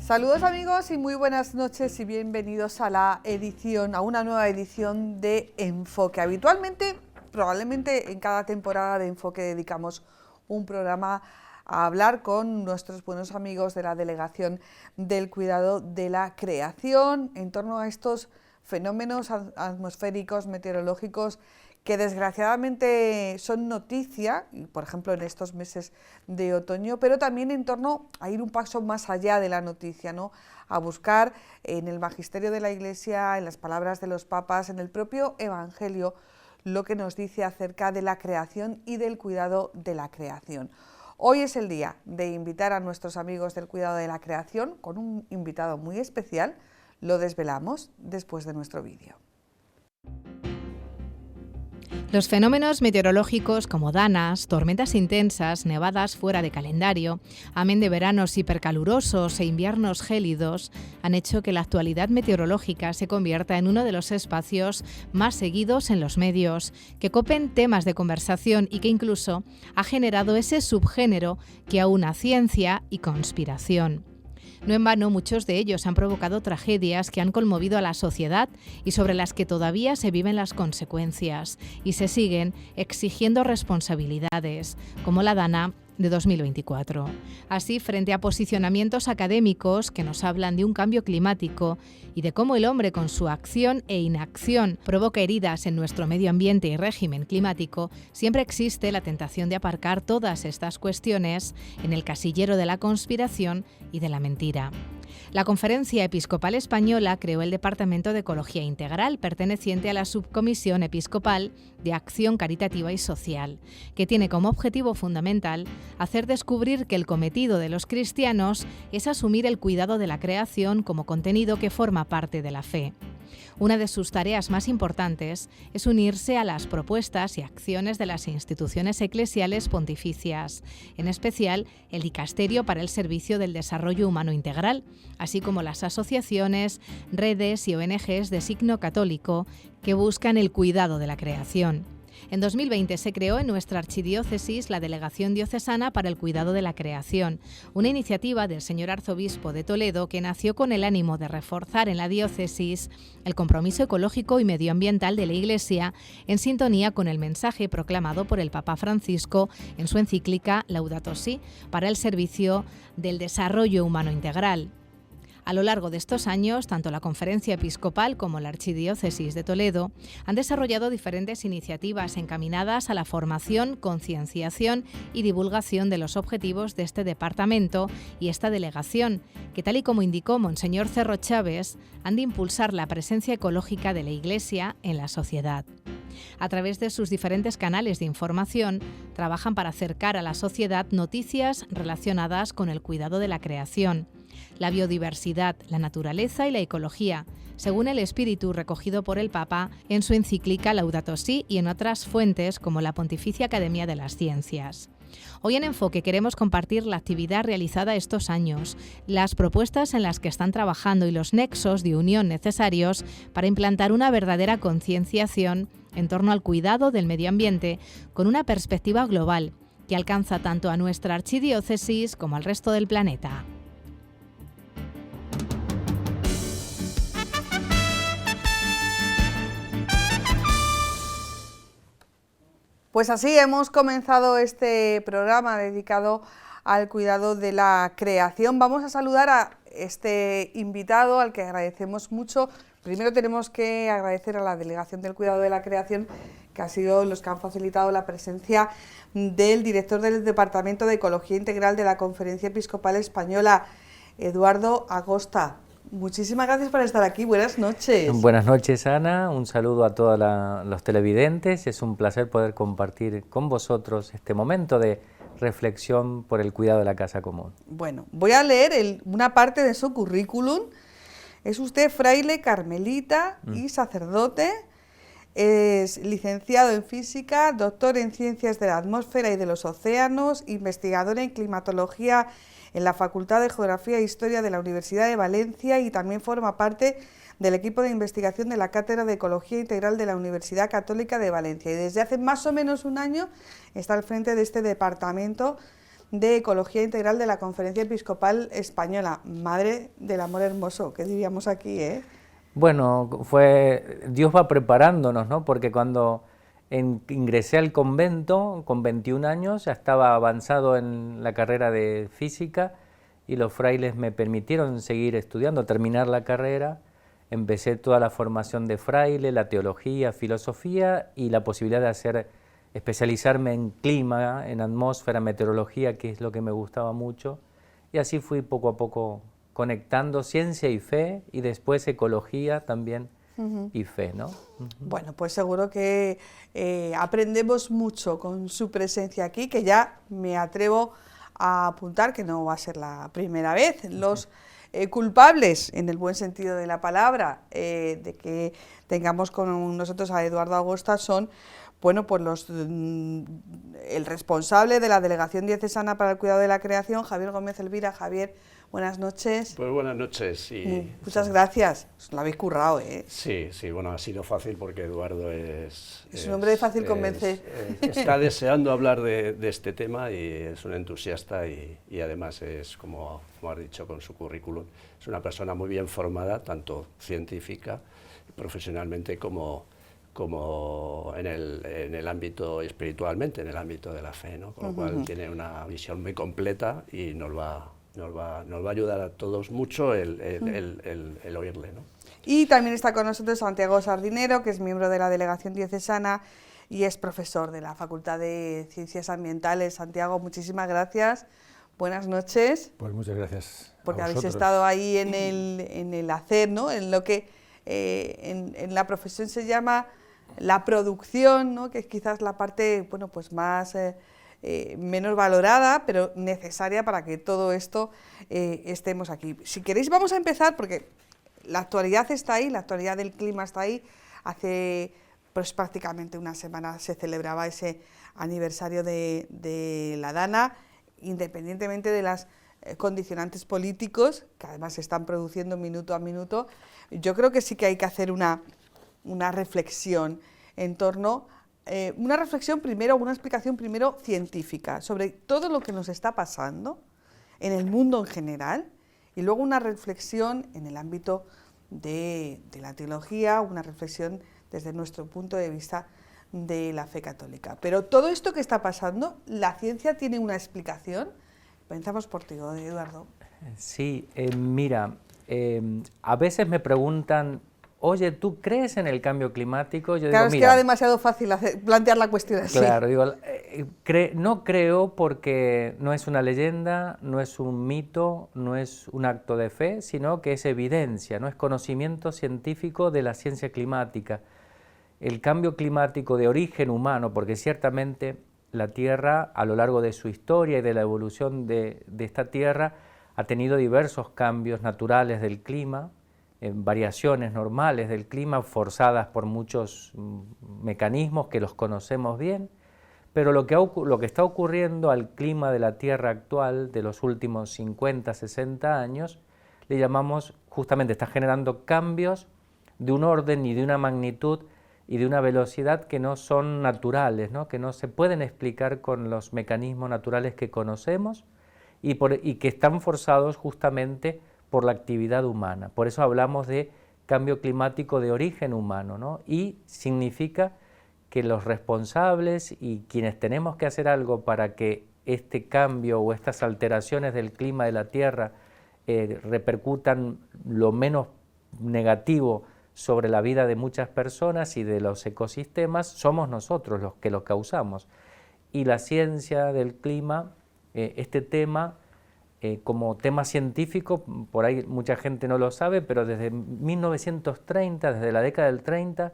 Saludos amigos y muy buenas noches y bienvenidos a una nueva edición de Enfoque. Habitualmente, probablemente en cada temporada de Enfoque dedicamos un programa a hablar con nuestros buenos amigos de la Delegación del Cuidado de la Creación en torno a estos fenómenos atmosféricos, meteorológicos, que desgraciadamente son noticia, por ejemplo en estos meses de otoño, pero también en torno a ir un paso más allá de la noticia, ¿no? A buscar en el magisterio de la Iglesia, en las palabras de los papas, en el propio Evangelio, lo que nos dice acerca de la creación y del cuidado de la creación. Hoy es el día de invitar a nuestros amigos del cuidado de la creación con un invitado muy especial. Lo desvelamos después de nuestro vídeo. Los fenómenos meteorológicos como danas, tormentas intensas, nevadas fuera de calendario, amén de veranos hipercalurosos e inviernos gélidos, han hecho que la actualidad meteorológica se convierta en uno de los espacios más seguidos en los medios, que copen temas de conversación y que incluso ha generado ese subgénero que aúna ciencia y conspiración. No en vano, muchos de ellos han provocado tragedias que han conmovido a la sociedad y sobre las que todavía se viven las consecuencias y se siguen exigiendo responsabilidades, como la Dana de 2024. Así, frente a posicionamientos académicos que nos hablan de un cambio climático y de cómo el hombre con su acción e inacción provoca heridas en nuestro medio ambiente y régimen climático, siempre existe la tentación de aparcar todas estas cuestiones en el casillero de la conspiración y de la mentira. La Conferencia Episcopal Española creó el Departamento de Ecología Integral, perteneciente a la Subcomisión Episcopal de Acción Caritativa y Social, que tiene como objetivo fundamental hacer descubrir que el cometido de los cristianos es asumir el cuidado de la creación como contenido que forma parte de la fe. Una de sus tareas más importantes es unirse a las propuestas y acciones de las instituciones eclesiales pontificias, en especial el Dicasterio para el Servicio del Desarrollo Humano Integral, así como las asociaciones, redes y ONGs de signo católico que buscan el cuidado de la creación. En 2020 se creó en nuestra archidiócesis la Delegación Diocesana para el Cuidado de la Creación, una iniciativa del señor arzobispo de Toledo que nació con el ánimo de reforzar en la diócesis el compromiso ecológico y medioambiental de la Iglesia en sintonía con el mensaje proclamado por el Papa Francisco en su encíclica Laudato Si para el servicio del desarrollo humano integral. A lo largo de estos años, tanto la Conferencia Episcopal como la Archidiócesis de Toledo han desarrollado diferentes iniciativas encaminadas a la formación, concienciación y divulgación de los objetivos de este departamento y esta delegación, que tal y como indicó Monseñor Cerro Chávez, han de impulsar la presencia ecológica de la Iglesia en la sociedad. A través de sus diferentes canales de información, trabajan para acercar a la sociedad noticias relacionadas con el cuidado de la creación, la biodiversidad, la naturaleza y la ecología, según el espíritu recogido por el Papa en su encíclica Laudato Si y en otras fuentes como la Pontificia Academia de las Ciencias. Hoy en Enfoque queremos compartir la actividad realizada estos años, las propuestas en las que están trabajando y los nexos de unión necesarios para implantar una verdadera concienciación en torno al cuidado del medio ambiente con una perspectiva global que alcanza tanto a nuestra archidiócesis como al resto del planeta. Pues así hemos comenzado este programa dedicado al cuidado de la creación. Vamos a saludar a este invitado al que agradecemos mucho. Primero tenemos que agradecer a la Delegación del Cuidado de la Creación, que ha sido los que han facilitado la presencia del director del Departamento de Ecología Integral de la Conferencia Episcopal Española, Eduardo Agosta. Muchísimas gracias por estar aquí, buenas noches. Buenas noches, Ana, un saludo a todos los televidentes. Es un placer poder compartir con vosotros este momento de reflexión por el cuidado de la casa común. Bueno, voy a leer una parte de su currículum. Es usted fraile carmelita y sacerdote, es licenciado en física, doctor en ciencias de la atmósfera y de los océanos, investigador en climatología en la Facultad de Geografía e Historia de la Universidad de Valencia y también forma parte del equipo de investigación de la Cátedra de Ecología Integral de la Universidad Católica de Valencia. Y desde hace más o menos un año está al frente de este departamento de Ecología Integral de la Conferencia Episcopal Española. Madre del amor hermoso, ¿qué diríamos aquí, eh? Bueno, Dios va preparándonos, ¿no? Porque cuando ingresé al convento, con 21 años, ya estaba avanzado en la carrera de física y los frailes me permitieron seguir estudiando, terminar la carrera. Empecé toda la formación de fraile, la teología, filosofía y la posibilidad de especializarme en clima, en atmósfera, meteorología, que es lo que me gustaba mucho. Y así fui poco a poco conectando ciencia y fe, y después ecología también y fe, ¿no? Bueno, pues seguro que aprendemos mucho con su presencia aquí, que ya me atrevo a apuntar que no va a ser la primera vez. Los culpables, en el buen sentido de la palabra, de que tengamos con nosotros a Eduardo Agosta son, bueno, pues el responsable de la Delegación Diocesana para el Cuidado de la Creación, Javier Gómez Elvira. Javier, buenas noches. Pues buenas noches. Muchas gracias. Os lo habéis currado, ¿eh? Sí, bueno, ha sido fácil porque Eduardo es un hombre de fácil convencer. Está deseando hablar de este tema y es un entusiasta y además es, como has dicho con su currículum, es una persona muy bien formada, tanto científica, profesionalmente, como en el ámbito espiritualmente, en el ámbito de la fe, ¿no? Con lo cual tiene una visión muy completa y nos va a ayudar a todos mucho el oírle, ¿no? Y también está con nosotros Santiago Sardinero, que es miembro de la Delegación Diocesana y es profesor de la Facultad de Ciencias Ambientales. Santiago, muchísimas gracias. Buenas noches. Pues muchas gracias. Porque habéis estado ahí en el hacer, ¿no? En lo que en la profesión se llama la producción, ¿no? Que es quizás la parte, bueno, pues más menos valorada, pero necesaria para que todo esto estemos aquí. Si queréis vamos a empezar, porque la actualidad está ahí, la actualidad del clima está ahí. Hace pues prácticamente una semana se celebraba ese aniversario de la Dana, independientemente de las condicionantes políticos, que además se están produciendo minuto a minuto. Yo creo que sí que hay que hacer una reflexión en torno, una explicación primero científica sobre todo lo que nos está pasando en el mundo en general, y luego una reflexión en el ámbito de la teología, una reflexión desde nuestro punto de vista de la fe católica. Pero todo esto que está pasando, ¿la ciencia tiene una explicación? Pensamos por ti, Eduardo. Sí, mira, a veces me preguntan, oye, ¿tú crees en el cambio climático? Yo claro, digo, es que era demasiado fácil plantear la cuestión así. Claro, digo, no creo porque no es una leyenda, no es un mito, no es un acto de fe, sino que es evidencia, no es conocimiento científico de la ciencia climática. El cambio climático de origen humano, porque ciertamente la Tierra, a lo largo de su historia y de la evolución de esta Tierra, ha tenido diversos cambios naturales del clima, variaciones normales del clima forzadas por muchos mecanismos que los conocemos bien, pero lo que está ocurriendo al clima de la Tierra actual de los últimos 50, 60 años, le llamamos, justamente está generando cambios de un orden y de una magnitud y de una velocidad que no son naturales, ¿no? Que no se pueden explicar con los mecanismos naturales que conocemos y que están forzados justamente por la actividad humana. Por eso hablamos de cambio climático de origen humano, ¿no? Y significa que los responsables y quienes tenemos que hacer algo para que este cambio o estas alteraciones del clima de la Tierra repercutan lo menos negativo sobre la vida de muchas personas y de los ecosistemas, somos nosotros los que lo causamos. Y la ciencia del clima, este tema, como tema científico, por ahí mucha gente no lo sabe, pero desde 1930, desde la década del 30,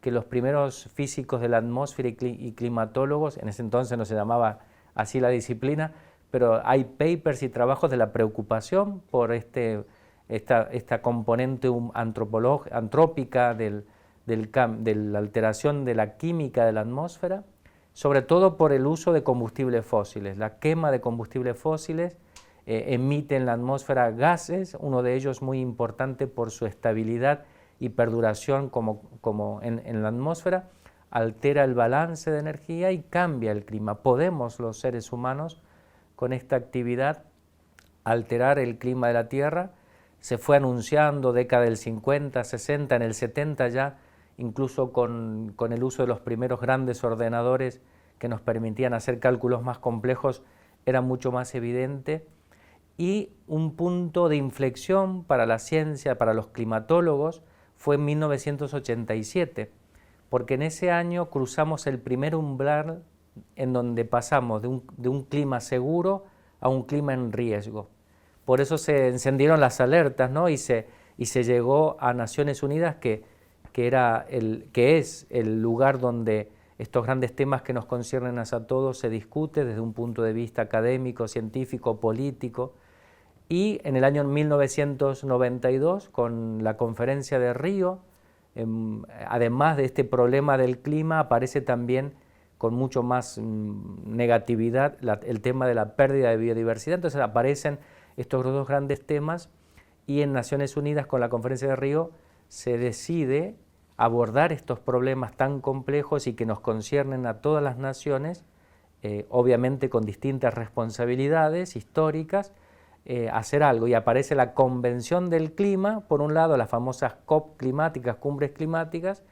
que los primeros físicos de la atmósfera y climatólogos, en ese entonces no se llamaba así la disciplina, pero hay papers y trabajos de la preocupación por esta componente antrópica de la alteración de la química de la atmósfera, sobre todo por el uso de combustibles fósiles. La quema de combustibles fósiles emite en la atmósfera gases, uno de ellos muy importante por su estabilidad y perduración como en la atmósfera, altera el balance de energía y cambia el clima. Podemos los seres humanos con esta actividad alterar el clima de la Tierra. Se fue anunciando década del 50, 60, en el 70 ya, incluso con el uso de los primeros grandes ordenadores que nos permitían hacer cálculos más complejos, era mucho más evidente. Y un punto de inflexión para la ciencia, para los climatólogos, fue en 1987, porque en ese año cruzamos el primer umbral en donde pasamos de un clima seguro a un clima en riesgo. Por eso se encendieron las alertas, ¿no? y se llegó a Naciones Unidas, que es el lugar donde estos grandes temas que nos conciernen a todos se discuten desde un punto de vista académico, científico, político. Y en el año 1992, con la Conferencia de Río, además de este problema del clima, aparece también con mucho más negatividad el tema de la pérdida de biodiversidad. Entonces aparecen estos dos grandes temas, y en Naciones Unidas, con la Conferencia de Río, se decide abordar estos problemas tan complejos y que nos conciernen a todas las naciones, obviamente con distintas responsabilidades históricas, hacer algo. Y aparece la Convención del Clima, por un lado las famosas COP climáticas, cumbres climáticas,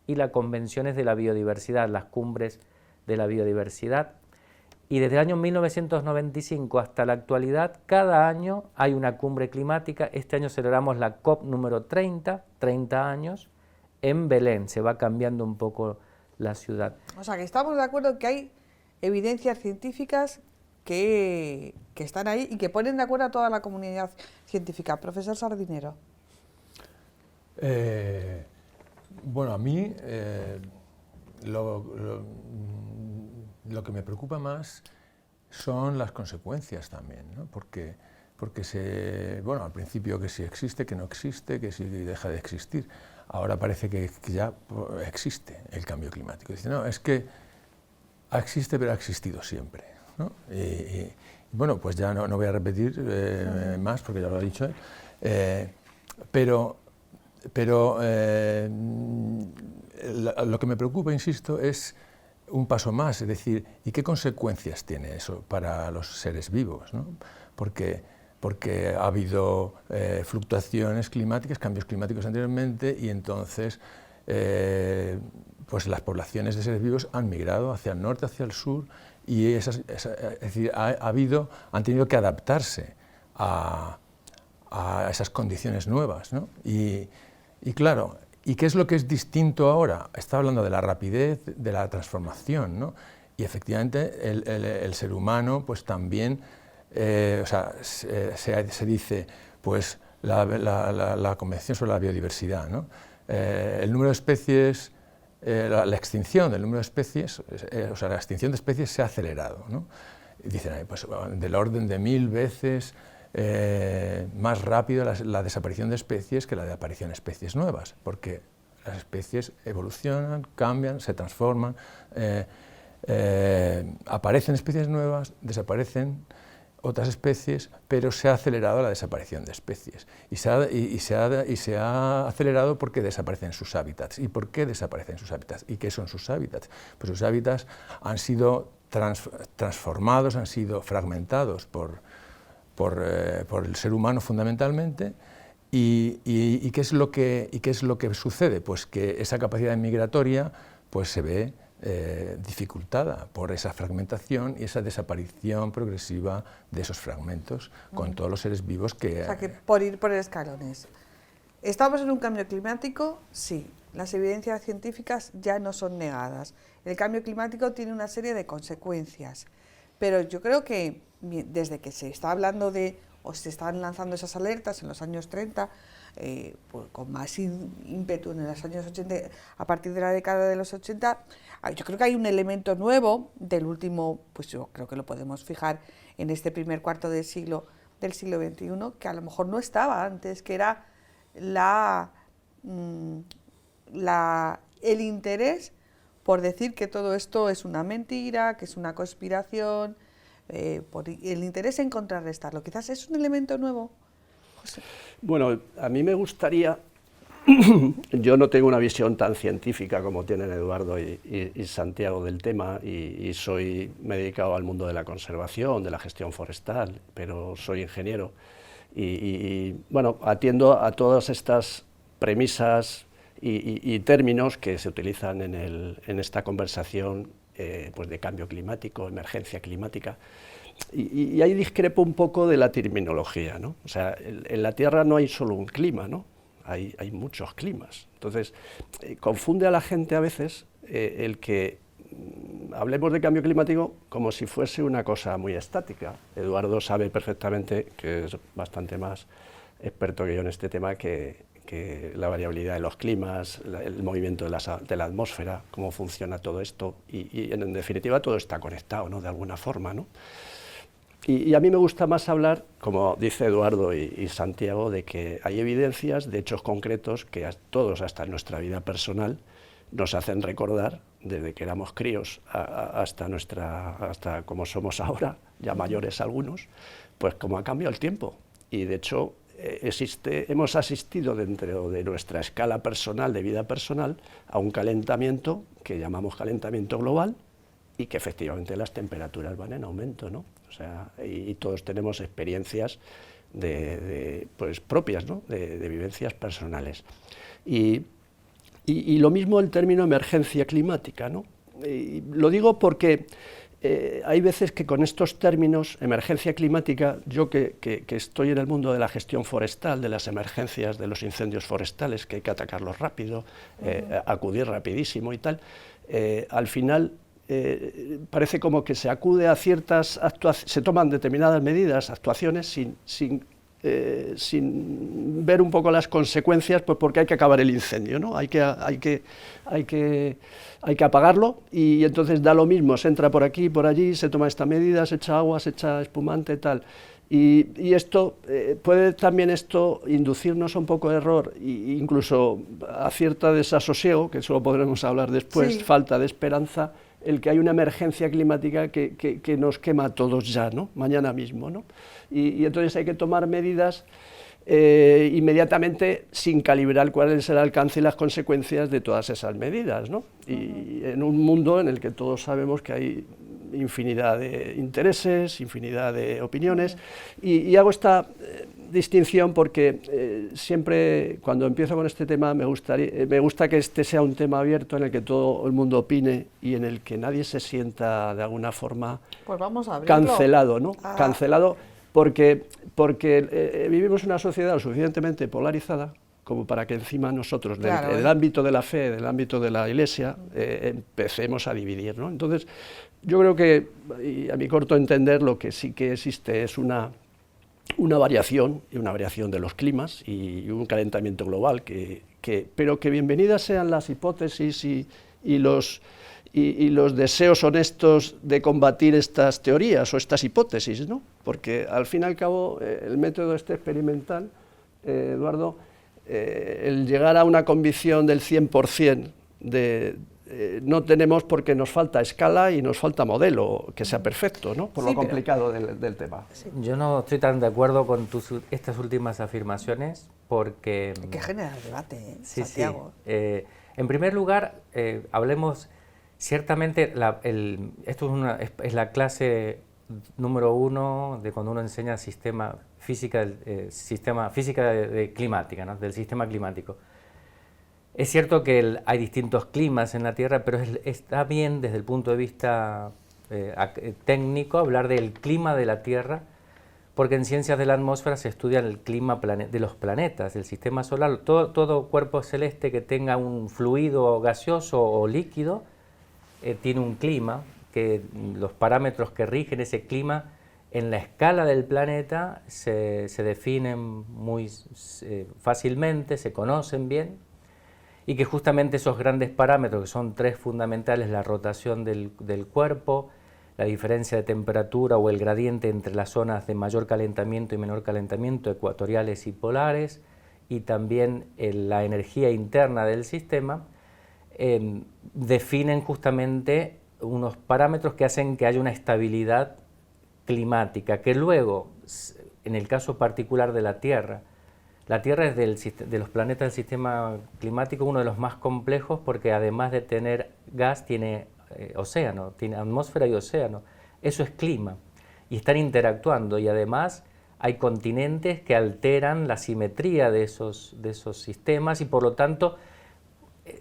y las convenciones de la biodiversidad, las cumbres de la biodiversidad. Y desde el año 1995 hasta la actualidad, cada año hay una cumbre climática. Este año celebramos la COP número 30 años, en Belén. Se va cambiando un poco la ciudad. O sea, que estamos de acuerdo que hay evidencias científicas que están ahí y que ponen de acuerdo a toda la comunidad científica. Profesor Sardinero. Bueno, a mí lo que me preocupa más son las consecuencias también, ¿no? Porque bueno, al principio que si existe, que no existe, que si deja de existir. Ahora parece que ya existe el cambio climático. Dice, no, es que existe, pero ha existido siempre, ¿no? Y bueno, pues ya no voy a repetir más, porque ya lo ha dicho él, pero lo que me preocupa, insisto, es un paso más, es decir, ¿y qué consecuencias tiene eso para los seres vivos, ¿no? Porque ha habido fluctuaciones climáticas, cambios climáticos anteriormente, y entonces pues las poblaciones de seres vivos han migrado hacia el norte, hacia el sur, y es decir, han tenido que adaptarse a esas condiciones nuevas, ¿no? Y claro, ¿y qué es lo que es distinto ahora? Está hablando de la rapidez, de la transformación, ¿no? Y efectivamente el ser humano pues también, o sea, se dice, pues la Convención sobre la Biodiversidad, ¿no? El número de especies, la extinción del número de especies, o sea, la extinción de especies se ha acelerado, ¿no? Y dicen, pues del orden de 1000 veces más rápido la desaparición de especies que la de aparición de especies nuevas, porque las especies evolucionan, cambian, se transforman, aparecen especies nuevas, desaparecen otras especies, pero se ha acelerado la desaparición de especies. Y se ha acelerado porque desaparecen sus hábitats. ¿Y por qué desaparecen sus hábitats? ¿Y qué son sus hábitats? Pues sus hábitats han sido transformados, han sido fragmentados por el ser humano fundamentalmente. ¿Y qué es lo que sucede? Pues que esa capacidad migratoria pues se ve dificultada por esa fragmentación y esa desaparición progresiva de esos fragmentos con todos los seres vivos que... O sea, que por ir por escalones. ¿Estamos en un cambio climático? Sí. Las evidencias científicas ya no son negadas. El cambio climático tiene una serie de consecuencias, pero yo creo que desde que se está hablando o se están lanzando esas alertas en los años 30, pues con más ímpetu en los años 80, a partir de la década de los 80, yo creo que hay un elemento nuevo del último, pues yo creo que lo podemos fijar en este primer cuarto del siglo XXI, que a lo mejor no estaba antes, que era el interés por decir que todo esto es una mentira, que es una conspiración, por el interés en contrarrestarlo. Quizás es un elemento nuevo, José. Bueno, a mí me gustaría yo no tengo una visión tan científica como tienen Eduardo y Santiago del tema, y me he dedicado al mundo de la conservación, de la gestión forestal, pero soy ingeniero y bueno, atiendo a todas estas premisas y términos que se utilizan en esta conversación pues de cambio climático, emergencia climática. Y ahí discrepo un poco de la terminología, ¿no? O sea, en la Tierra no hay solo un clima, ¿no? Hay muchos climas. Entonces, confunde a la gente a veces el que hablemos de cambio climático como si fuese una cosa muy estática. Eduardo sabe perfectamente, que es bastante más experto que yo en este tema, que la variabilidad de los climas, el movimiento de la atmósfera, cómo funciona todo esto, y en definitiva todo está conectado, ¿no? De alguna forma, ¿no? Y a mí me gusta más hablar, como dice Eduardo y Santiago, de que hay evidencias de hechos concretos que a todos, hasta en nuestra vida personal, nos hacen recordar, desde que éramos críos hasta como somos ahora, ya mayores algunos, pues cómo ha cambiado el tiempo. Y de hecho hemos asistido dentro de nuestra escala personal, de vida personal, a un calentamiento que llamamos calentamiento global, y que efectivamente las temperaturas van en aumento, ¿no? O sea, y todos tenemos experiencias pues propias, ¿no? de vivencias personales. Y lo mismo el término emergencia climática, ¿no? Y lo digo porque hay veces que con estos términos, emergencia climática, yo que estoy en el mundo de la gestión forestal, de las emergencias, de los incendios forestales, que hay que atacarlos rápido, acudir rapidísimo y tal, al final parece como que se acude a ciertas actuaciones, se toman determinadas medidas, actuaciones, sin ver un poco las consecuencias, pues porque hay que acabar el incendio, ¿no? Hay que apagarlo, y entonces da lo mismo, se entra por aquí, por allí, se toma esta medida, se echa agua, se echa espumante, tal. Y esto puede también inducirnos a un poco de error, e incluso a cierta desasosiego, que eso lo podremos hablar después, sí. Falta de esperanza, el que hay una emergencia climática que nos quema a todos ya, ¿no? Mañana mismo, ¿no? Y entonces hay que tomar medidas inmediatamente sin calibrar cuál es el alcance y las consecuencias de todas esas medidas, ¿no? Y en un mundo en el que todos sabemos que hay infinidad de intereses, infinidad de opiniones, y hago esta distinción porque siempre cuando empiezo con este tema me gusta que este sea un tema abierto en el que todo el mundo opine y en el que nadie se sienta de alguna forma pues vamos a cancelado, ¿no? Cancelado porque vivimos una sociedad lo suficientemente polarizada como para que encima nosotros, claro, del ámbito de la fe, del ámbito de la Iglesia, empecemos a dividir, ¿no? Entonces, yo creo que, y a mi corto entender, lo que sí que existe es una variación de los climas y un calentamiento global, pero que bienvenidas sean las hipótesis y los deseos honestos de combatir estas teorías o estas hipótesis, ¿no? Porque al fin y al cabo el método experimental, Eduardo, el llegar a una convicción del 100% no tenemos, porque nos falta escala y nos falta modelo que sea perfecto, ¿no? Por lo complicado del tema. Sí. Yo no estoy tan de acuerdo con estas últimas afirmaciones porque... Hay que generar debate, sí, Santiago. Sí. En primer lugar, hablemos, ciertamente, esto es la clase número 1 de cuando uno enseña física climática, ¿no? Del sistema climático. Es cierto que hay distintos climas en la Tierra, pero está bien desde el punto de vista técnico hablar del clima de la Tierra, porque en ciencias de la atmósfera se estudia el clima de los planetas, del sistema solar. Todo cuerpo celeste que tenga un fluido gaseoso o líquido tiene un clima, que los parámetros que rigen ese clima en la escala del planeta se definen muy fácilmente, se conocen bien, y que justamente esos grandes parámetros, que son 3 fundamentales, la rotación del cuerpo, la diferencia de temperatura o el gradiente entre las zonas de mayor calentamiento y menor calentamiento, ecuatoriales y polares, y también la energía interna del sistema, definen justamente unos parámetros que hacen que haya una estabilidad climática, que luego, en el caso particular de la Tierra, La Tierra es de los planetas del sistema climático uno de los más complejos porque además de tener gas tiene océano, tiene atmósfera y océano. Eso es clima y están interactuando y además hay continentes que alteran la simetría de esos sistemas y por lo tanto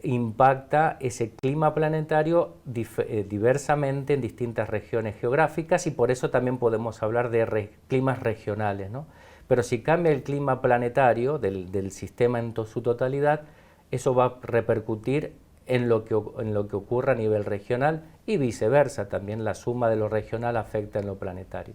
impacta ese clima planetario diversamente en distintas regiones geográficas y por eso también podemos hablar de climas regionales, ¿no? Pero si cambia el clima planetario del sistema en su totalidad, eso va a repercutir en lo que ocurra a nivel regional y viceversa, también la suma de lo regional afecta en lo planetario.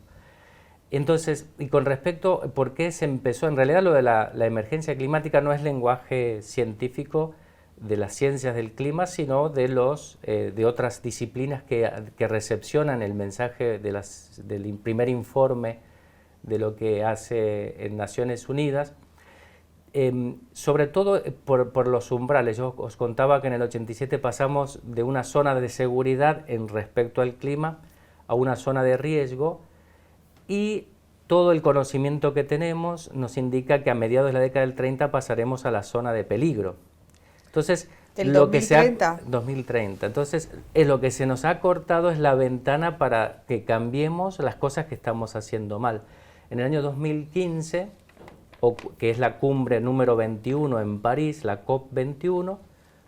Entonces, y con respecto, ¿por qué se empezó? En realidad lo de la emergencia climática no es lenguaje científico de las ciencias del clima, sino de otras disciplinas que recepcionan el mensaje del primer informe de lo que hace en Naciones Unidas, sobre todo por los umbrales. Yo os contaba que en el 87 pasamos de una zona de seguridad en respecto al clima a una zona de riesgo y todo el conocimiento que tenemos nos indica que a mediados de la década del 30 pasaremos a la zona de peligro. Entonces, ¿El lo 2030? que 2030. Entonces, lo que se nos ha cortado es la ventana para que cambiemos las cosas que estamos haciendo mal. En el año 2015, que es la cumbre número 21 en París, la COP21,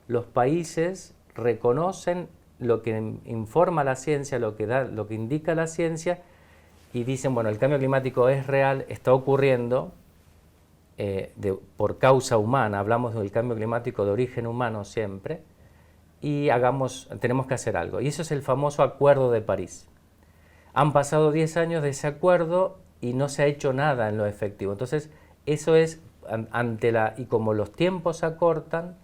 los países reconocen lo que informa la ciencia, lo que indica la ciencia, y dicen, bueno, el cambio climático es real, está ocurriendo por causa humana, hablamos del cambio climático de origen humano siempre, y tenemos que hacer algo. Y eso es el famoso Acuerdo de París. Han pasado 10 años de ese acuerdo y no se ha hecho nada en lo efectivo. Entonces, eso es, y como los tiempos se acortan,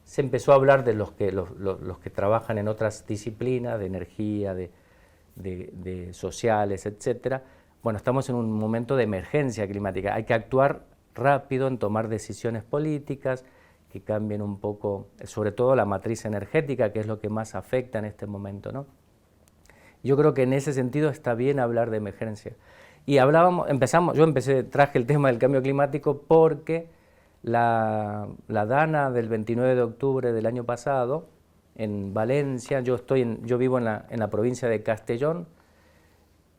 se empezó a hablar de los que trabajan en otras disciplinas, de energía, de sociales, etcétera. Bueno, estamos en un momento de emergencia climática. Hay que actuar rápido en tomar decisiones políticas que cambien un poco, sobre todo la matriz energética, que es lo que más afecta en este momento, ¿no? Yo creo que en ese sentido está bien hablar de emergencia. Y traje el tema del cambio climático porque la Dana del 29 de octubre del año pasado, en Valencia, yo vivo en la provincia de Castellón,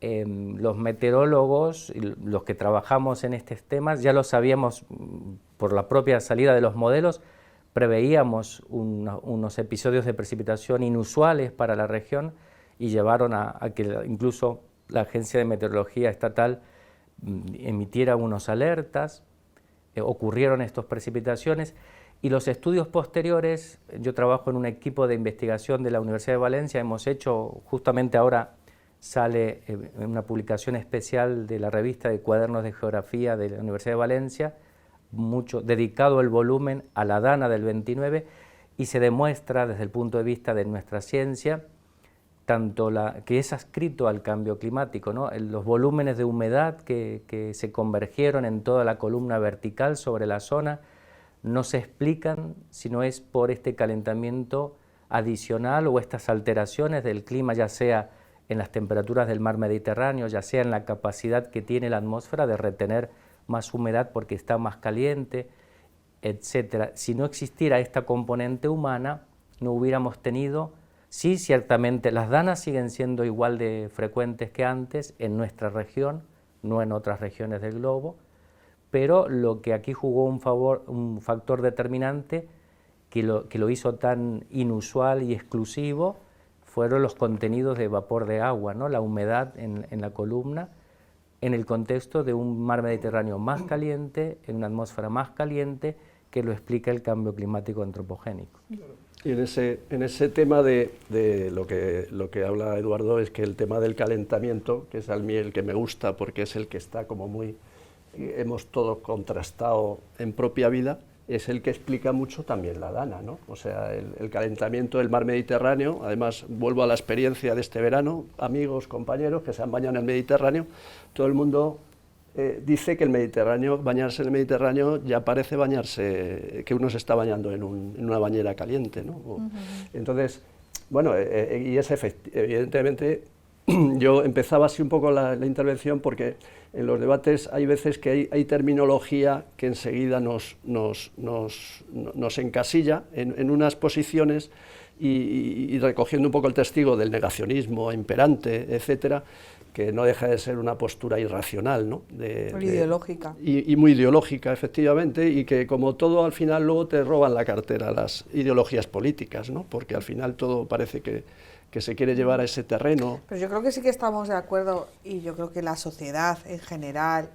los meteorólogos, los que trabajamos en estos temas, ya lo sabíamos por la propia salida de los modelos, preveíamos unos episodios de precipitación inusuales para la región y llevaron a que incluso la Agencia de Meteorología Estatal emitiera unos alertas, ocurrieron estas precipitaciones y los estudios posteriores, yo trabajo en un equipo de investigación de la Universidad de Valencia, hemos hecho, justamente ahora sale una publicación especial de la revista de Cuadernos de Geografía de la Universidad de Valencia, dedicado el volumen a la Dana del 29 y se demuestra desde el punto de vista de nuestra ciencia tanto que es adscrito al cambio climático, ¿no? Los volúmenes de humedad que se convergieron en toda la columna vertical sobre la zona no se explican si no es por este calentamiento adicional o estas alteraciones del clima, ya sea en las temperaturas del mar Mediterráneo, ya sea en la capacidad que tiene la atmósfera de retener más humedad porque está más caliente, etc. Si no existiera esta componente humana, no hubiéramos tenido. Sí, ciertamente las danas siguen siendo igual de frecuentes que antes en nuestra región, no en otras regiones del globo, pero lo que aquí jugó un factor determinante que lo hizo tan inusual y exclusivo fueron los contenidos de vapor de agua, ¿no? La humedad en la columna, en el contexto de un mar Mediterráneo más caliente, en una atmósfera más caliente, que lo explica el cambio climático antropogénico. Y en ese tema de lo que habla Eduardo es que el tema del calentamiento, que es a mí el que me gusta porque es el que está como hemos todos contrastado en propia vida, es el que explica mucho también la Dana, ¿no? O sea, el calentamiento del mar Mediterráneo, además vuelvo a la experiencia de este verano, amigos, compañeros que se han bañado en el Mediterráneo, todo el mundo dice que bañarse en el Mediterráneo ya parece bañarse, que uno se está bañando en una bañera caliente, ¿no? Entonces, bueno, y es evidentemente yo empezaba así un poco la intervención porque en los debates hay veces que hay terminología que enseguida nos encasilla en unas posiciones y recogiendo un poco el testigo del negacionismo imperante, etcétera, que no deja de ser una postura irracional, ¿no? Ideológica. Y muy ideológica, efectivamente, y que como todo al final luego te roban la cartera las ideologías políticas, ¿no? Porque al final todo parece que se quiere llevar a ese terreno. Pero yo creo que sí que estamos de acuerdo, y yo creo que la sociedad en general,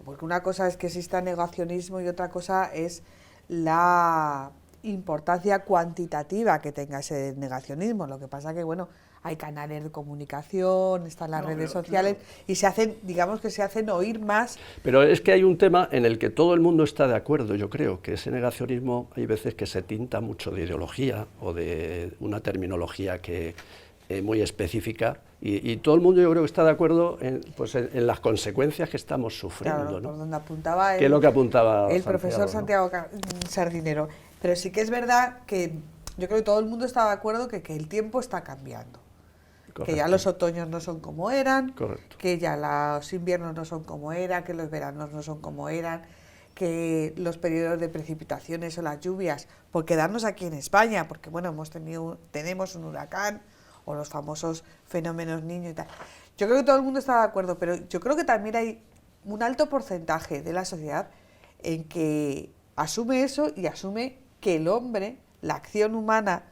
porque una cosa es que exista negacionismo y otra cosa es la importancia cuantitativa que tenga ese negacionismo. Lo que pasa que, bueno, hay canales de comunicación, están las redes sociales, y se hacen, digamos que se hacen oír más. Pero es que hay un tema en el que todo el mundo está de acuerdo, yo creo, que ese negacionismo hay veces que se tinta mucho de ideología o de una terminología que muy específica, y todo el mundo yo creo que está de acuerdo en las consecuencias que estamos sufriendo, claro, ¿no? Por donde apuntaba que es lo que apuntaba el profesor Santiago Sardinero. Pero sí que es verdad que yo creo que todo el mundo está de acuerdo que el tiempo está cambiando. Correcto. Que ya los otoños no son como eran, correcto, que ya los inviernos no son como eran, que los veranos no son como eran, que los periodos de precipitaciones o las lluvias, por quedarnos aquí en España, porque bueno, tenemos un huracán o los famosos fenómenos Niño y tal. Yo creo que todo el mundo está de acuerdo, pero yo creo que también hay un alto porcentaje de la sociedad en que asume eso y asume que el hombre, la acción humana,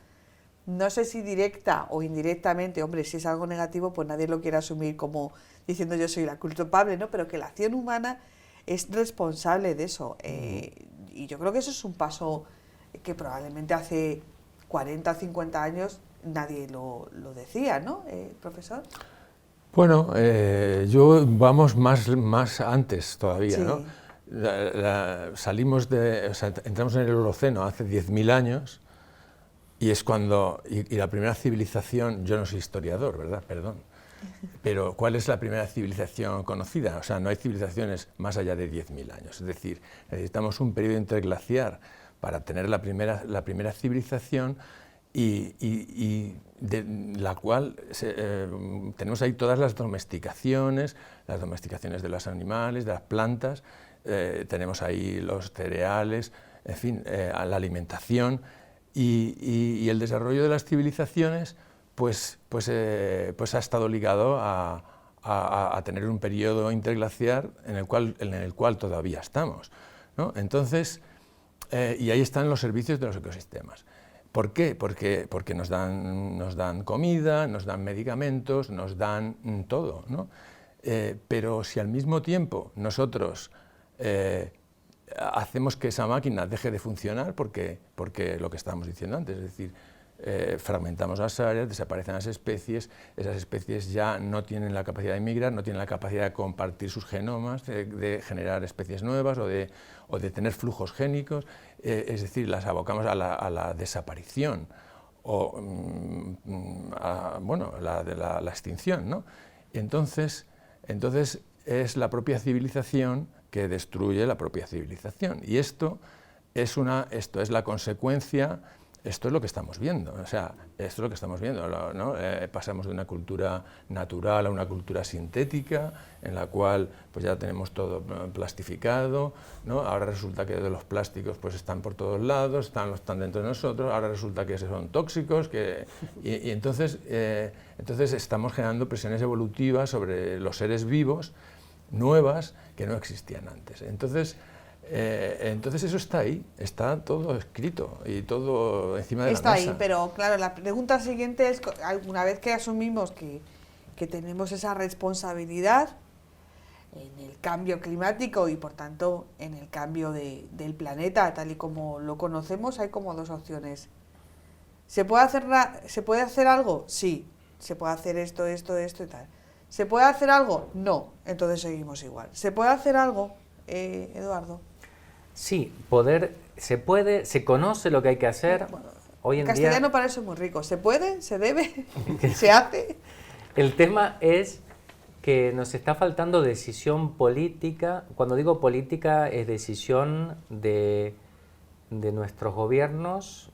no sé si directa o indirectamente, hombre, si es algo negativo, pues nadie lo quiere asumir como diciendo yo soy la culpable, ¿no? Pero que la acción humana es responsable de eso. Y yo creo que eso es un paso que probablemente hace 40 o 50 años nadie lo decía, ¿no, profesor? Bueno, vamos más antes todavía, sí, ¿no? Salimos entramos en el Holoceno hace 10.000 años, y es cuando, y la primera civilización, yo no soy historiador, ¿verdad? Perdón, pero ¿cuál es la primera civilización conocida? O sea, no hay civilizaciones más allá de 10.000 años, es decir, necesitamos un periodo interglaciar para tener la primera civilización, y de la cual tenemos ahí todas las domesticaciones de los animales, de las plantas, tenemos ahí los cereales, en fin, la alimentación, y el desarrollo de las civilizaciones pues ha estado ligado a tener un periodo interglaciar en el cual todavía estamos, ¿no? Entonces, y ahí están los servicios de los ecosistemas. ¿Por qué? Porque nos dan comida, nos dan medicamentos, nos dan todo, ¿no? Pero si al mismo tiempo nosotros hacemos que esa máquina deje de funcionar, porque lo que estábamos diciendo antes, es decir, fragmentamos las áreas, desaparecen las especies, esas especies ya no tienen la capacidad de migrar, no tienen la capacidad de compartir sus genomas, de generar especies nuevas o de tener flujos génicos, es decir, las abocamos a la desaparición o la extinción, ¿no? Entonces es la propia civilización que destruye la propia civilización, y esto es la consecuencia. Esto es lo que estamos viendo, o sea, esto es lo que estamos viendo, ¿no? Pasamos de una cultura natural a una cultura sintética, en la cual pues ya tenemos todo plastificado, ¿no? Ahora resulta que los plásticos pues están por todos lados, están dentro de nosotros, ahora resulta que son tóxicos, y entonces estamos generando presiones evolutivas sobre los seres vivos, nuevas, que no existían antes. Entonces eso está ahí, está todo escrito y todo encima de la mesa. Está ahí, pero claro, la pregunta siguiente es, una vez que asumimos que tenemos esa responsabilidad en el cambio climático y por tanto en el cambio del planeta tal y como lo conocemos, hay como dos opciones. ¿Se puede hacer algo? Sí, se puede hacer esto y tal. ¿Se puede hacer algo? No, entonces seguimos igual. ¿Se puede hacer algo, Eduardo? Sí, se conoce lo que hay que hacer. Bueno, hoy en castellano día, para eso es muy rico. ¿Se puede? ¿Se debe? ¿Se hace? El tema es que nos está faltando decisión política. Cuando digo política, es decisión de nuestros gobiernos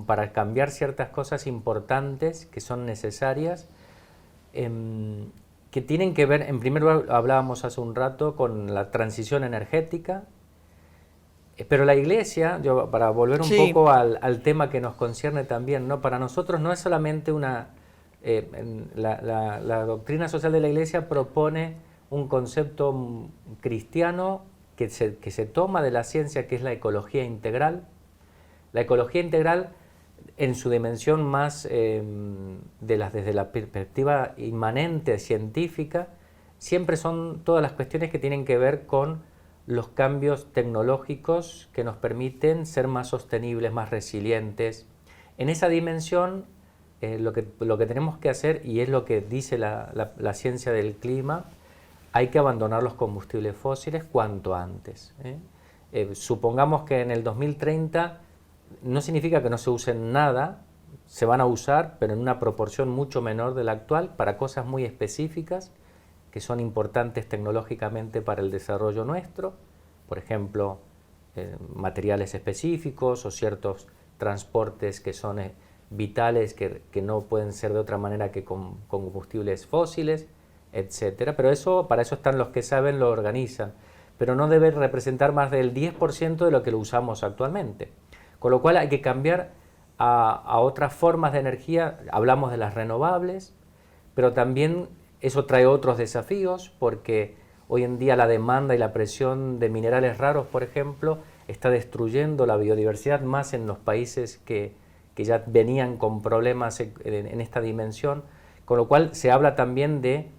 para cambiar ciertas cosas importantes que son necesarias que tienen que ver, en primer lugar, hablábamos hace un rato, con la transición energética, pero la Iglesia, para volver un poco al tema que nos concierne también, ¿no? Para nosotros no es solamente la doctrina social de la Iglesia propone un concepto cristiano que se toma de la ciencia, que es la ecología integral. La ecología integral, en su dimensión más desde la perspectiva inmanente científica, siempre son todas las cuestiones que tienen que ver con los cambios tecnológicos que nos permiten ser más sostenibles, más resilientes. En esa dimensión, lo que tenemos que hacer, y es lo que dice la ciencia del clima, hay que abandonar los combustibles fósiles cuanto antes. Supongamos que en el 2030 no significa que no se usen nada, se van a usar, pero en una proporción mucho menor de la actual, para cosas muy específicas que son importantes tecnológicamente para el desarrollo nuestro, por ejemplo, materiales específicos o ciertos transportes que son vitales, que no pueden ser de otra manera que con combustibles fósiles, etcétera. Pero para eso están los que saben, lo organizan, pero no debe representar más del 10% de lo que lo usamos actualmente. Con lo cual hay que cambiar a otras formas de energía. Hablamos de las renovables, pero también eso trae otros desafíos, porque hoy en día la demanda y la presión de minerales raros, por ejemplo, está destruyendo la biodiversidad, más en los países que ya venían con problemas en esta dimensión, con lo cual se habla también de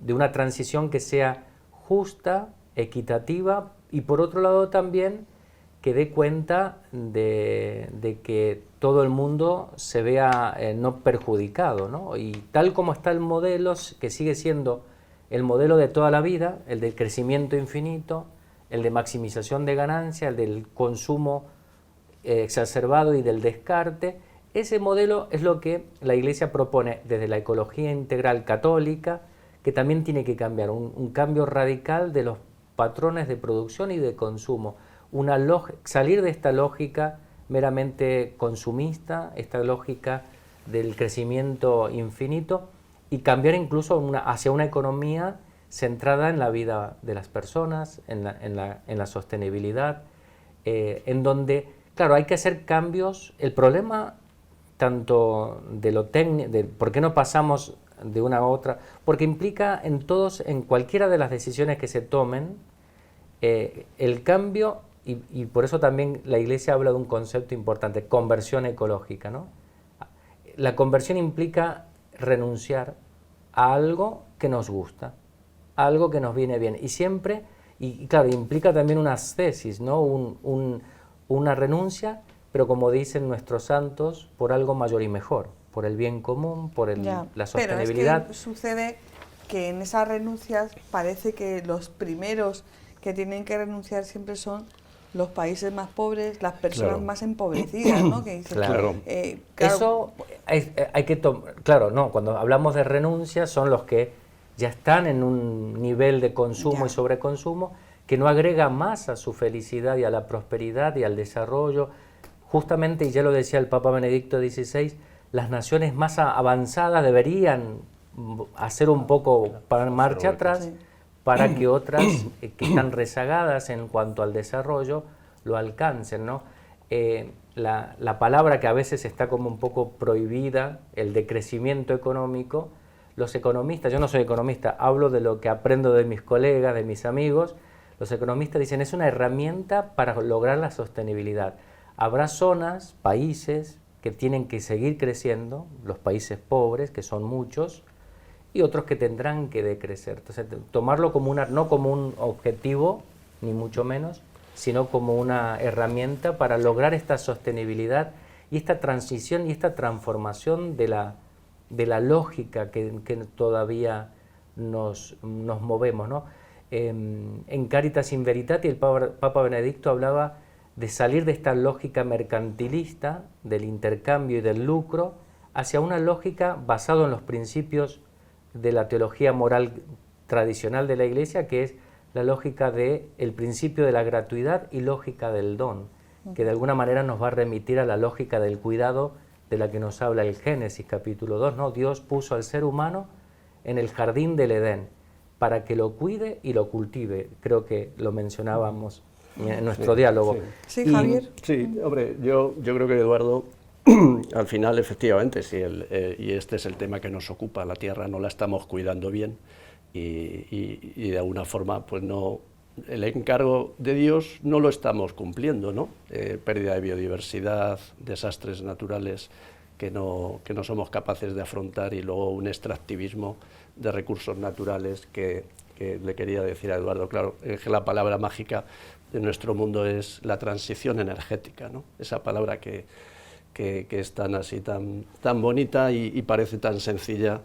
una transición que sea justa, equitativa, y por otro lado también que dé cuenta de que todo el mundo se vea no perjudicado, ¿no? Y tal como está el modelo, que sigue siendo el modelo de toda la vida, el del crecimiento infinito, el de maximización de ganancia, el del consumo exacerbado y del descarte, ese modelo es lo que la Iglesia propone desde la ecología integral católica, que también tiene que cambiar, un cambio radical de los patrones de producción y de consumo, salir de esta lógica meramente consumista, esta lógica del crecimiento infinito, y cambiar incluso hacia una economía centrada en la vida de las personas, en la sostenibilidad, en donde, claro, hay que hacer cambios. El problema tanto de lo técnico, de por qué no pasamos de una a otra, porque implica en cualquiera de las decisiones que se tomen, el cambio. Y por eso también la Iglesia habla de un concepto importante, conversión ecológica, ¿no? La conversión implica renunciar a algo que nos gusta, a algo que nos viene bien. Y siempre, y claro, implica también una ascesis, ¿no? Una renuncia, pero como dicen nuestros santos, por algo mayor y mejor, por el bien común, por la sostenibilidad. Pero es que sucede que en esas renuncias parece que los primeros que tienen que renunciar siempre son los países más pobres, las personas más empobrecidas, ¿no? Que dicen, claro. Eso hay que claro, no, cuando hablamos de renuncia son los que ya están en un nivel de consumo y sobreconsumo que no agrega más a su felicidad y a la prosperidad y al desarrollo. Justamente, y ya lo decía el Papa Benedicto XVI, las naciones más avanzadas deberían hacer un poco para marcha atrás, para que otras que están rezagadas en cuanto al desarrollo lo alcancen, ¿no? La palabra que a veces está como un poco prohibida, el de crecimiento económico, los economistas, yo no soy economista, hablo de lo que aprendo de mis colegas, de mis amigos, los economistas dicen es una herramienta para lograr la sostenibilidad. Habrá zonas, países que tienen que seguir creciendo, los países pobres, que son muchos, y otros que tendrán que decrecer. Entonces, tomarlo como no como un objetivo, ni mucho menos, sino como una herramienta para lograr esta sostenibilidad y esta transición y esta transformación de la lógica que todavía nos movemos, ¿no? En Caritas in Veritate el Papa Benedicto hablaba de salir de esta lógica mercantilista, del intercambio y del lucro, hacia una lógica basada en los principios de la teología moral tradicional de la Iglesia, que es la lógica del principio de la gratuidad y lógica del don, que de alguna manera nos va a remitir a la lógica del cuidado de la que nos habla el Génesis capítulo 2, ¿no? Dios puso al ser humano en el jardín del Edén para que lo cuide y lo cultive. Creo que lo mencionábamos en nuestro diálogo. Sí, Javier. Sí, hombre, yo creo que Eduardo, al final, efectivamente, sí, y este es el tema que nos ocupa, la tierra no la estamos cuidando bien y de alguna forma, pues no, el encargo de Dios no lo estamos cumpliendo, ¿no? Pérdida de biodiversidad, desastres naturales que no somos capaces de afrontar y luego un extractivismo de recursos naturales que le quería decir a Eduardo, claro, es que la palabra mágica de nuestro mundo es la transición energética, ¿no? Esa palabra que es tan así, tan bonita y parece tan sencilla,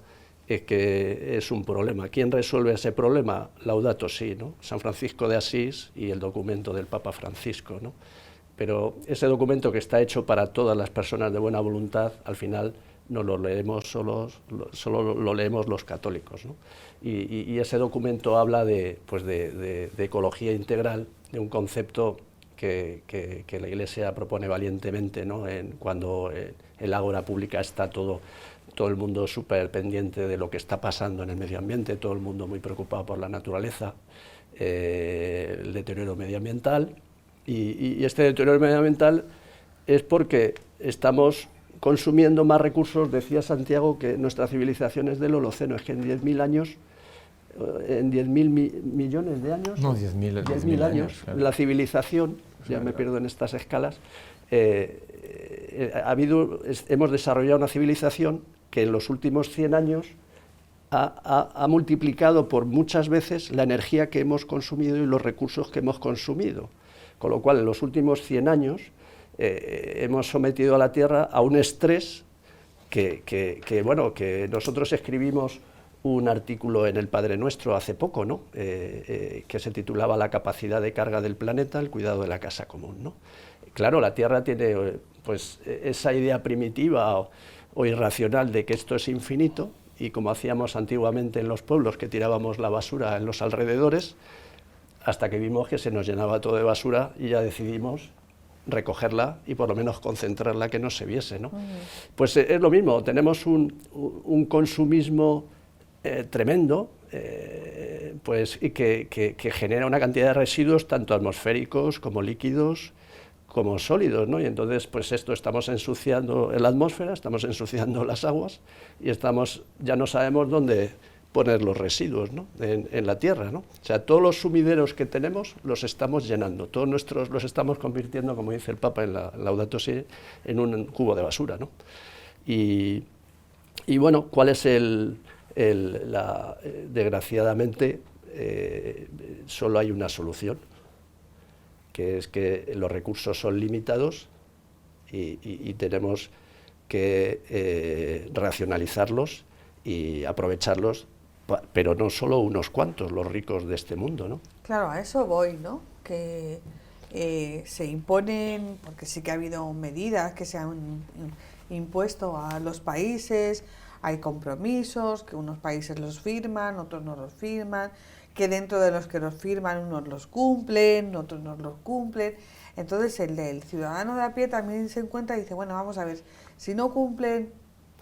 es que es un problema. ¿Quién resuelve ese problema? Laudato Si, ¿no? San Francisco de Asís y el documento del Papa Francisco, ¿no? Pero ese documento que está hecho para todas las personas de buena voluntad, al final no lo leemos solo lo leemos los católicos, ¿no? Y ese documento habla de ecología integral, de un concepto que la Iglesia propone valientemente, ¿no? Cuando el ágora pública está todo el mundo súper pendiente de lo que está pasando en el medio ambiente, todo el mundo muy preocupado por la naturaleza, el deterioro medioambiental, y este deterioro medioambiental es porque estamos consumiendo más recursos, decía Santiago, que nuestra civilización es del Holoceno, es que en 10.000 años, en 10.000 millones de años, no, 10.000 años, claro. La civilización, ya me pierdo en estas escalas, hemos desarrollado una civilización que en los últimos 100 años ha multiplicado por muchas veces la energía que hemos consumido y los recursos que hemos consumido, con lo cual en los últimos 100 años hemos sometido a la Tierra a un estrés que nosotros escribimos un artículo en el Padre Nuestro hace poco, ¿no? Que se titulaba La capacidad de carga del planeta, el cuidado de la casa común, ¿no? Claro, la Tierra tiene pues esa idea primitiva o irracional de que esto es infinito, y como hacíamos antiguamente en los pueblos, que tirábamos la basura en los alrededores, hasta que vimos que se nos llenaba todo de basura y ya decidimos recogerla y por lo menos concentrarla, que no se viese, ¿no? Pues es lo mismo, tenemos un consumismo tremendo, pues, y que genera una cantidad de residuos tanto atmosféricos como líquidos como sólidos, ¿no? Y entonces, pues estamos ensuciando la atmósfera, estamos ensuciando las aguas y ya no sabemos dónde poner los residuos, ¿no? en la tierra, ¿no? O sea, todos los sumideros que tenemos los estamos llenando, los estamos convirtiendo, como dice el Papa en la Laudato Si, en un cubo de basura, ¿no? Y bueno, ¿cuál es desgraciadamente, solo hay una solución, que es que los recursos son limitados y tenemos que racionalizarlos y aprovecharlos, pero no solo unos cuantos, los ricos de este mundo, ¿no? Claro, a eso voy, ¿no? Que se imponen, porque sí que ha habido medidas que se han impuesto a los países, hay compromisos, que unos países los firman, otros no los firman, que dentro de los que los firman unos los cumplen, otros no los cumplen. Entonces el ciudadano de a pie también se encuentra y dice, bueno, vamos a ver, si no cumplen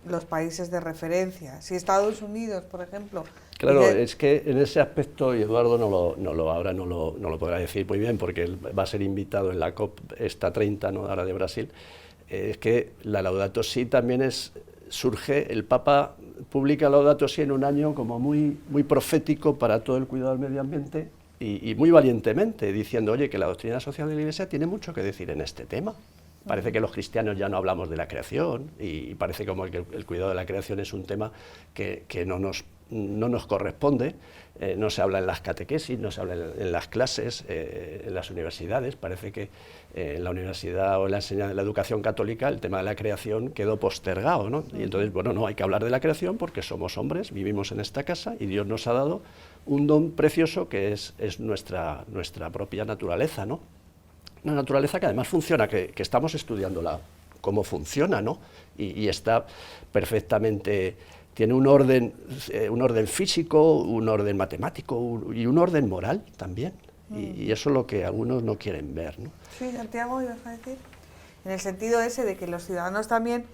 los países de referencia, si Estados Unidos, por ejemplo... Claro, es que en ese aspecto, y Eduardo no lo podrá decir muy bien, porque él va a ser invitado en la COP, esta 30, ¿no? Ahora de Brasil, es que la Laudato Si también surge, el Papa publica Laudato Si en un año como muy profético para todo el cuidado del medio ambiente, y muy valientemente, diciendo, oye, que la doctrina social de la Iglesia tiene mucho que decir en este tema. Parece que los cristianos ya no hablamos de la creación, y parece como que el cuidado de la creación es un tema que no nos corresponde, no se habla en las catequesis, no se habla en las clases, en las universidades. Parece que en la universidad o en la educación católica el tema de la creación quedó postergado, ¿no? Y entonces, bueno, no, hay que hablar de la creación porque somos hombres, vivimos en esta casa y Dios nos ha dado un don precioso que es nuestra propia naturaleza, ¿no? Una naturaleza que además funciona, que estamos estudiándola, cómo funciona, ¿no? Y está perfectamente, tiene un orden físico, un orden matemático y un orden moral también. Y eso es lo que algunos no quieren ver, ¿no? Sí, Santiago, ¿ibas a decir? En el sentido ese de que los ciudadanos también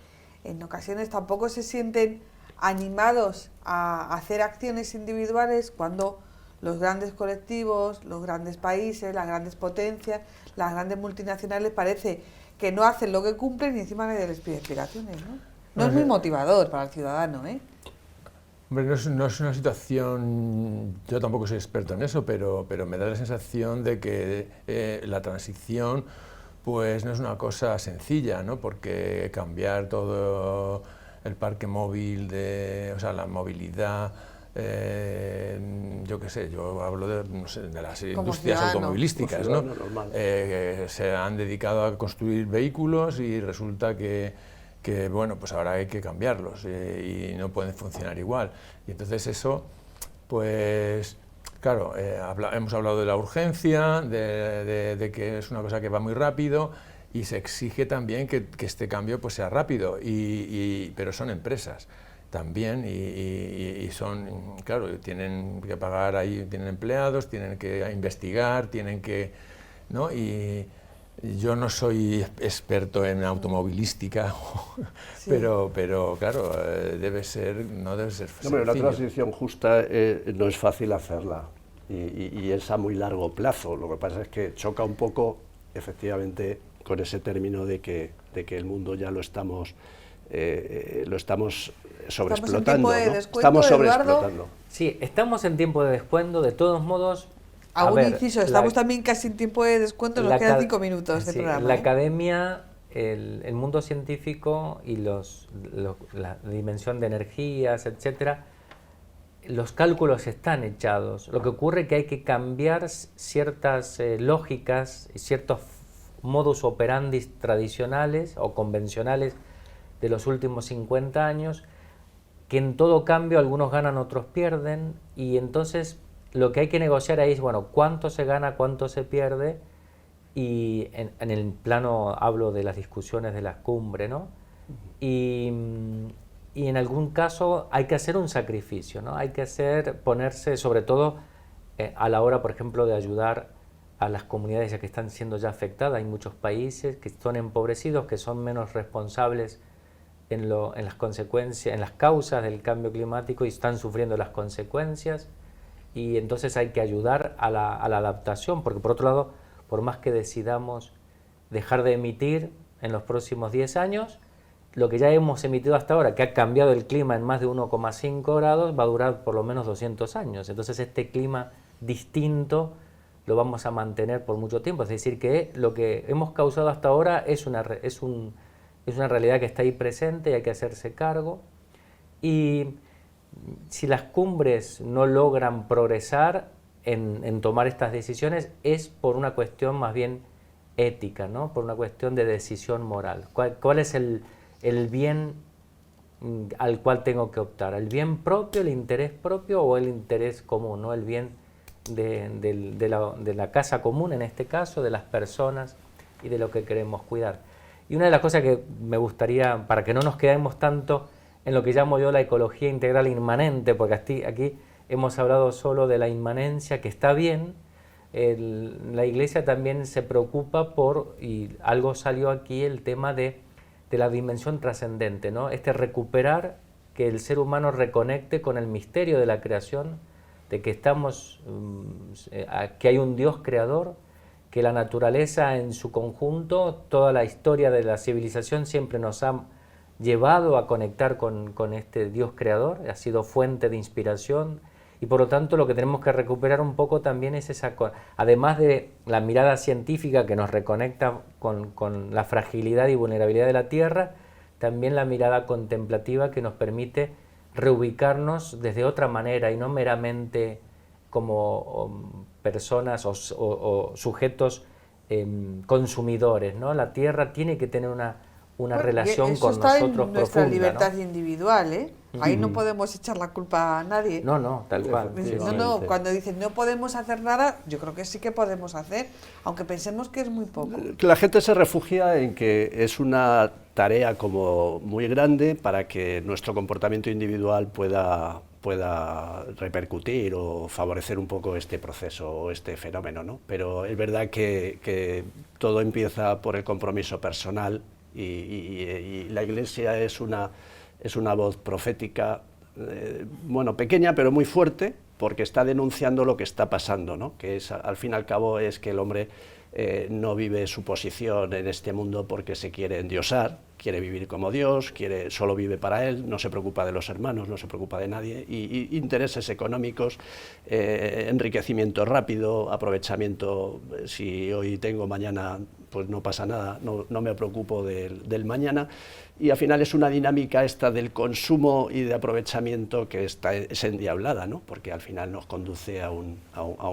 en ocasiones tampoco se sienten animados a hacer acciones individuales cuando los grandes colectivos, los grandes países, las grandes potencias, las grandes multinacionales parece que no hacen lo que cumplen y encima nadie les pide explicaciones, ¿no? No es muy motivador para el ciudadano, ¿eh? Hombre, no es una situación, yo tampoco soy experto en eso, pero me da la sensación de que la transición pues no es una cosa sencilla, ¿no? Porque cambiar todo el parque móvil, o sea, la movilidad, yo qué sé, yo hablo no sé, de las industrias automovilísticas, ¿no? Se han dedicado a construir vehículos y resulta que bueno, pues ahora hay que cambiarlos y no pueden funcionar igual. Y entonces eso, pues claro, hemos hablado de la urgencia, de que es una cosa que va muy rápido y se exige también que este cambio pues sea rápido, pero son empresas también y son, claro, tienen que pagar ahí, tienen empleados, tienen que investigar, tienen que, ¿no? Y yo no soy experto en automovilística, sí. pero claro, no debe ser sencillo. Hombre, una transición justa no es fácil hacerla y es a muy largo plazo. Lo que pasa es que choca un poco, efectivamente, con ese término de que el mundo ya lo estamos sobreexplotando, ¿no? Estamos sobreexplotando. Sí, estamos en tiempo de descuento, de todos modos. Un inciso, estamos también casi en tiempo de descuento, nos quedan 5 minutos de programa. La academia, el mundo científico y la dimensión de energías, etcétera, los cálculos están echados. Lo que ocurre es que hay que cambiar ciertas lógicas y ciertos modus operandi tradicionales o convencionales de los últimos 50 años, que en todo cambio algunos ganan, otros pierden, y entonces lo que hay que negociar ahí es, bueno, cuánto se gana, cuánto se pierde, y en el plano hablo de las discusiones de la cumbre, ¿no? Y en algún caso hay que hacer un sacrificio, ¿no? Hay que ponerse, sobre todo a la hora, por ejemplo, de ayudar a las comunidades que están siendo ya afectadas. Hay muchos países que son empobrecidos, que son menos responsables en las consecuencias, en las causas del cambio climático, y están sufriendo las consecuencias. Y entonces hay que ayudar a la adaptación, porque por otro lado, por más que decidamos dejar de emitir en los próximos 10 años, lo que ya hemos emitido hasta ahora, que ha cambiado el clima en más de 1,5 grados, va a durar por lo menos 200 años. Entonces este clima distinto lo vamos a mantener por mucho tiempo. Es decir, que lo que hemos causado hasta ahora es una realidad que está ahí presente y hay que hacerse cargo. Y si las cumbres no logran progresar en tomar estas decisiones, es por una cuestión más bien ética, ¿no? Por una cuestión de decisión moral. ¿Cuál es el bien al cual tengo que optar? ¿El bien propio, el interés propio o el interés común, ¿no? El bien de la casa común, en este caso, de las personas y de lo que queremos cuidar. Y una de las cosas que me gustaría, para que no nos quedemos tanto en lo que llamo yo la ecología integral inmanente, porque aquí hemos hablado solo de la inmanencia, que está bien. La Iglesia también se preocupa y algo salió aquí, el tema de la dimensión trascendente, ¿no? Recuperar, que el ser humano reconecte con el misterio de la creación, de que que hay un Dios creador, que la naturaleza en su conjunto, toda la historia de la civilización siempre nos ha llevado a conectar con este Dios creador, ha sido fuente de inspiración, y por lo tanto lo que tenemos que recuperar un poco también es además de la mirada científica que nos reconecta con la fragilidad y vulnerabilidad de la Tierra, también la mirada contemplativa que nos permite reubicarnos desde otra manera y no meramente como personas o sujetos consumidores, ¿no? La Tierra tiene que tener una relación con nosotros profunda. Eso está en nuestra libertad individual, ¿eh? Ahí no podemos echar la culpa a nadie. No, tal cual. No, cuando dicen no podemos hacer nada, yo creo que sí que podemos hacer, aunque pensemos que es muy poco. La gente se refugia en que es una tarea como muy grande para que nuestro comportamiento individual pueda repercutir o favorecer un poco este proceso o este fenómeno, ¿no? Pero es verdad que todo empieza por el compromiso personal y la Iglesia es una voz profética, bueno, pequeña pero muy fuerte, porque está denunciando lo que está pasando, ¿no? Que es, al fin y al cabo, es que el hombre no vive su posición en este mundo porque se quiere endiosar, quiere vivir como Dios, solo vive para él, no se preocupa de los hermanos, no se preocupa de nadie, y intereses económicos, enriquecimiento rápido, aprovechamiento, si hoy tengo, mañana pues no pasa nada, no me preocupo del mañana, y al final es una dinámica esta del consumo y de aprovechamiento que es endiablada, ¿no? Porque al final nos conduce a un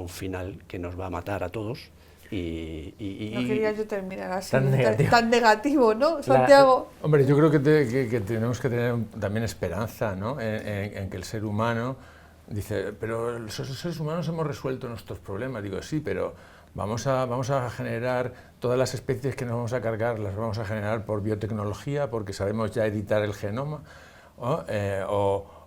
final que nos va a matar a todos. No quería yo terminar así, tan negativo, ¿no, Santiago? Hombre, yo creo que tenemos que tener también esperanza, ¿no? en que el ser humano dice, pero los seres humanos hemos resuelto nuestros problemas. Digo, sí, pero vamos a generar todas las especies que nos vamos a cargar, las vamos a generar por biotecnología, porque sabemos ya editar el genoma,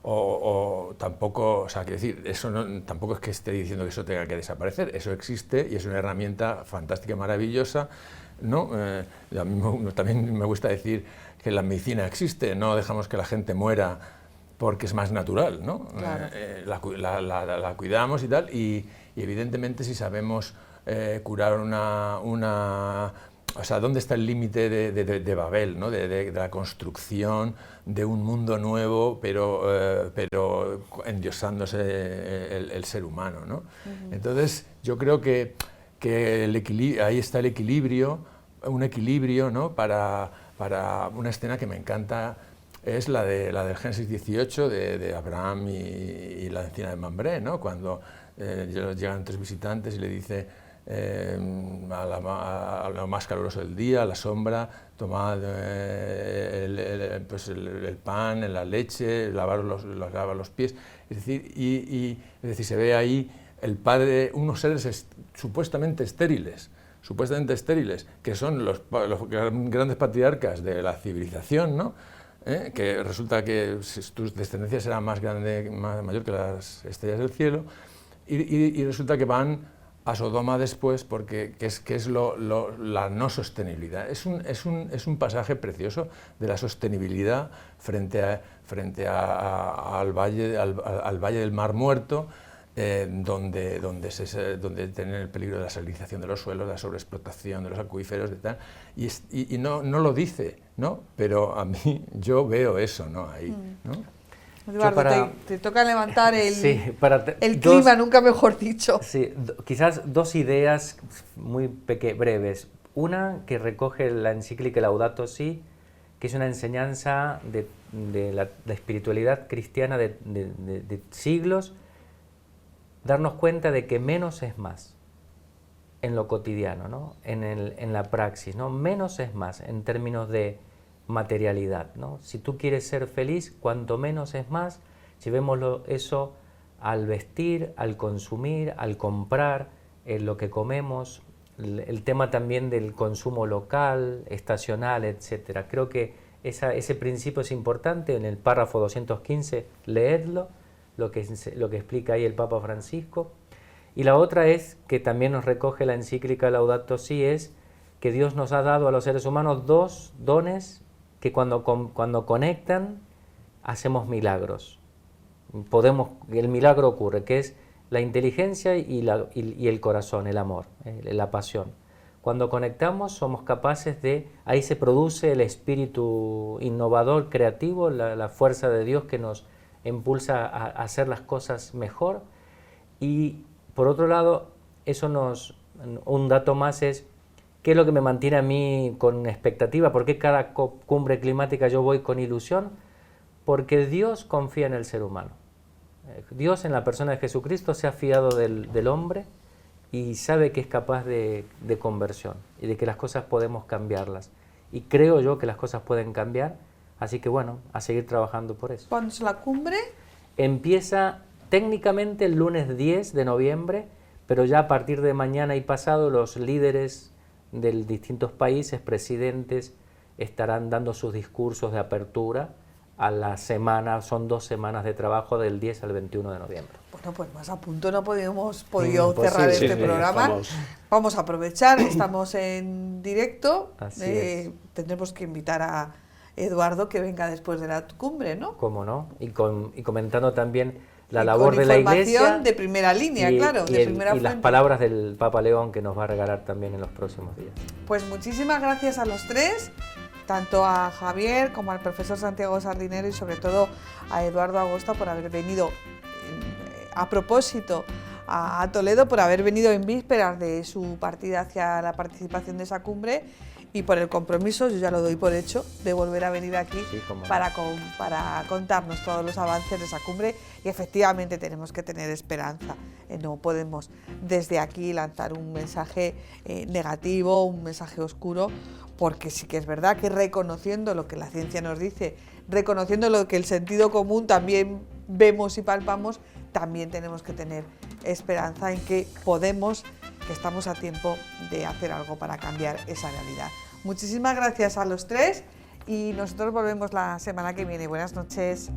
o tampoco, o sea, quiero decir, eso tampoco es que esté diciendo que eso tenga que desaparecer, eso existe y es una herramienta fantástica y maravillosa, ¿no? A mí también me gusta decir que la medicina existe, no dejamos que la gente muera porque es más natural, ¿no? Claro. La cuidamos y tal, y evidentemente si sabemos curar o sea, ¿dónde está el límite de Babel, ¿no? de la construcción de un mundo nuevo, pero endiosándose el ser humano, ¿no? Entonces, yo creo que ahí está el equilibrio, un equilibrio, ¿no? para una escena que me encanta, es la del Génesis 18 de Abraham y la encina de Mambré, ¿no? Cuando llegan 3 visitantes y le dice, a lo más caluroso del día, a la sombra, tomad el pan, la leche, lava los pies, es decir, se ve ahí el padre, unos seres supuestamente estériles, que son los grandes patriarcas de la civilización, ¿no? Que resulta que tu descendencia será mayor que las estrellas del cielo, y resulta que van a Sodoma después, porque es la no sostenibilidad. Es un pasaje precioso de la sostenibilidad frente al valle del Mar Muerto, donde tienen el peligro de la salinización de los suelos, de la sobreexplotación de los acuíferos, y no lo dice, ¿no? Pero a mí yo veo eso, ¿no? Ahí, ¿no? Eduardo, te toca levantar el el clima, nunca mejor dicho. Sí, quizás 2 ideas muy breves. Una que recoge la encíclica Laudato Si, que es una enseñanza de la espiritualidad cristiana de siglos, darnos cuenta de que menos es más en lo cotidiano, ¿no? en la praxis, ¿no? Menos es más en términos de materialidad, ¿no? Si tú quieres ser feliz, cuanto menos es más. Llevémoslo eso al vestir, al consumir, al comprar, lo que comemos, el tema también del consumo local, estacional, etc. Creo que ese principio es importante. En el párrafo 215, leedlo, lo que explica ahí el Papa Francisco. Y la otra es, que también nos recoge la encíclica Laudato Si, es que Dios nos ha dado a los seres humanos 2 dones que cuando conectan hacemos milagros. El milagro ocurre, que es la inteligencia y el corazón, el amor, la pasión. Cuando conectamos somos capaces ahí se produce el espíritu innovador, creativo, la fuerza de Dios que nos impulsa a hacer las cosas mejor. Y por otro lado, un dato más es, ¿qué es lo que me mantiene a mí con expectativa? ¿Por qué cada cumbre climática yo voy con ilusión? Porque Dios confía en el ser humano. Dios, en la persona de Jesucristo, se ha fiado del hombre y sabe que es capaz de conversión y de que las cosas podemos cambiarlas. Y creo yo que las cosas pueden cambiar, así que bueno, a seguir trabajando por eso. ¿Cuándo es la cumbre? Empieza técnicamente el lunes 10 de noviembre, pero ya a partir de mañana y pasado los líderes de distintos países, presidentes, estarán dando sus discursos de apertura a la semana. Son 2 semanas de trabajo, del 10 al 21 de noviembre. Bueno, pues más a punto no hemos podido Pues cerrar sí, este sí, programa. estamos. Vamos a aprovechar, estamos en directo. Así es. Tendremos que invitar a Eduardo que venga después de la cumbre, ¿no? ¿Cómo no? Y comentando también la Y labor con de la información Iglesia. de primera línea, claro, de primera y las fuente. palabras del Papa León que nos va a regalar también en los próximos días. Pues muchísimas gracias a los tres, tanto a Javier como al profesor Santiago Sardinero y sobre todo a Eduardo Agosta por haber venido a propósito a Toledo, por haber venido en vísperas de su partida hacia la participación de esa cumbre y por el compromiso, yo ya lo doy por hecho, de volver a venir aquí Sí, cómo no. para contarnos todos los avances de esa cumbre y efectivamente tenemos que tener esperanza. No podemos desde aquí lanzar un mensaje negativo, un mensaje oscuro, porque sí que es verdad que reconociendo lo que la ciencia nos dice, reconociendo lo que el sentido común también vemos y palpamos, también tenemos que tener esperanza en que podemos, que estamos a tiempo de hacer algo para cambiar esa realidad. Muchísimas gracias a los tres y nosotros volvemos la semana que viene. Buenas noches.